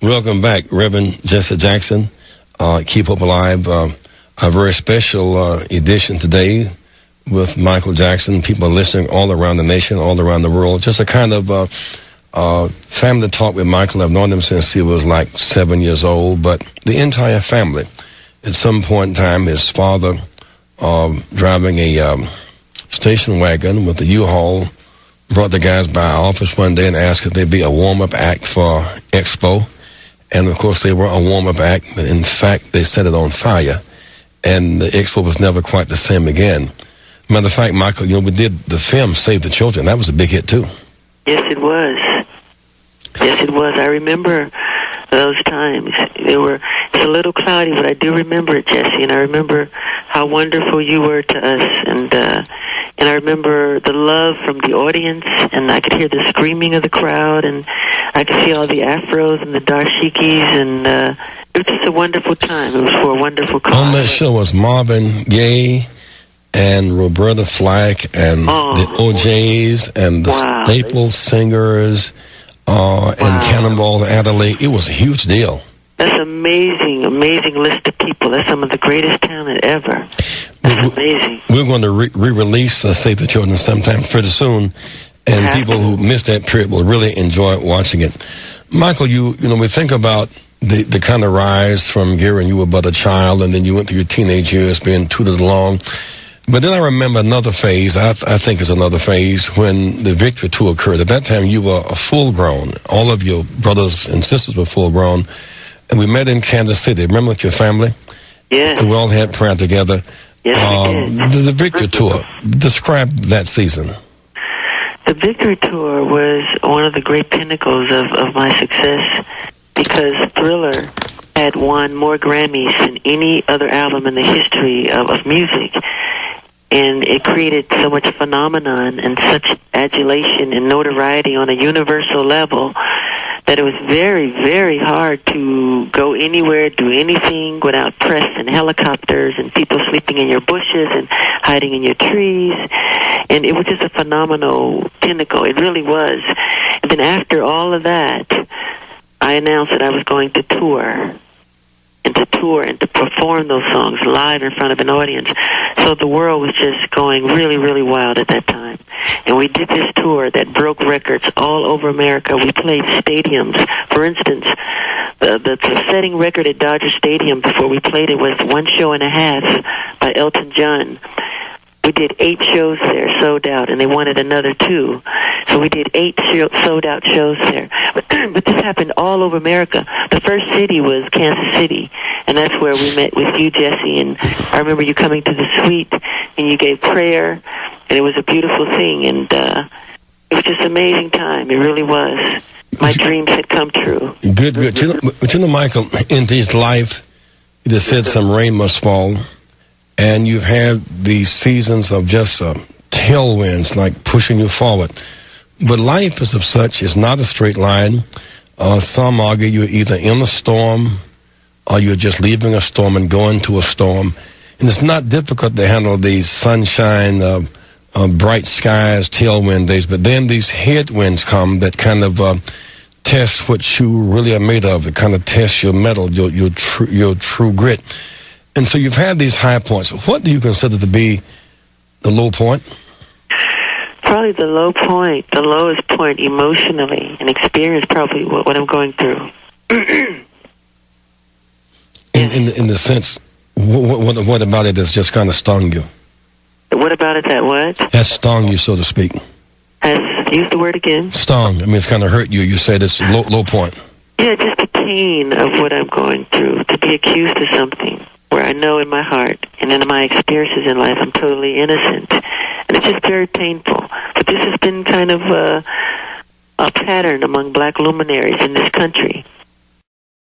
Welcome back, Reverend Jesse Jackson. Keep Hope Alive. A very special edition today with Michael Jackson. People are listening all around the nation, all around the world. Just a kind of family talk with Michael. I've known him since he was like 7 years old, but the entire family. At some point in time, his father driving a station wagon with a U-Haul brought the guys by our office one day and asked if they'd be a warm-up act for Expo. And, of course, they were a warm-up act, but in fact, they set it on fire. And the Expo was never quite the same again. Matter of fact, Michael, we did the film Save the Children. That was a big hit, too. Yes, it was. Yes, it was. I remember those times. It's a little cloudy, but I do remember it, Jesse, and I remember how wonderful you were to us, and I remember the love from the audience, and I could hear the screaming of the crowd, and I could see all the afros and the dashikis, and it was just a wonderful time. It was for a wonderful cause. On that show was Marvin Gaye and Roberta Flack and the OJs and the Staple Singers and Cannonball Adderley. It was a huge deal. That's amazing, amazing list of people. That's some of the greatest talent ever. That's amazing. We're going to re-release Save the Children sometime pretty soon, and people who missed that period will really enjoy watching it. Michael, we think about the kind of rise from here when you were but a child, and then you went through your teenage years being tutored along. But then I remember another phase, I think it's another phase, when the Victory Tour occurred. At that time, you were a full-grown. All of your brothers and sisters were full-grown. And we met in Kansas City. Remember with your family? Yes. And we all had prayer together. Yes, we did. The Victory Tour. Describe that season. The Victory Tour was one of the great pinnacles of my success because Thriller had won more Grammys than any other album in the history of music. And it created so much phenomenon and such adulation and notoriety on a universal level that it was very, very hard to go anywhere, do anything without press and helicopters and people sleeping in your bushes and hiding in your trees. And it was just a phenomenal pinnacle. It really was. And then after all of that, I announced that I was going to tour and to perform those songs live in front of an audience. So the world was just going really, really wild at that time. And we did this tour that broke records all over America. We played stadiums. For instance, the setting record at Dodger Stadium before we played it was 1 show and a half by Elton John. We did 8 shows there, sold out, and they wanted another 2. So we did 8 sold-out shows there. But this happened all over America. The first city was Kansas City, and that's where we met with you, Jesse. And I remember you coming to the suite, and you gave prayer, and it was a beautiful thing. And it was just an amazing time. It really was. My dreams had come true. Good. But Michael, in his life, he just said some rain must fall. And you've had these seasons of just tailwinds, like pushing you forward. But life is of such, it's not a straight line. Some argue you're either in a storm or you're just leaving a storm and going to a storm. And it's not difficult to handle these sunshine, bright skies, tailwind days. But then these headwinds come that kind of test what you really are made of. It kind of tests your mettle, your true grit. And so you've had these high points. What do you consider to be the low point? Probably the low point, the lowest point emotionally and experience probably what I'm going through. in the sense, what about it has just kind of stung you? What about it that what? Has stung you, so to speak. Use the word again. Stung. I mean, it's kind of hurt you. You said it's low point. Yeah, just the pain of what I'm going through, to be accused of something where I know in my heart and in my experiences in life I'm totally innocent. And it's just very painful. But this has been kind of a pattern among black luminaries in this country.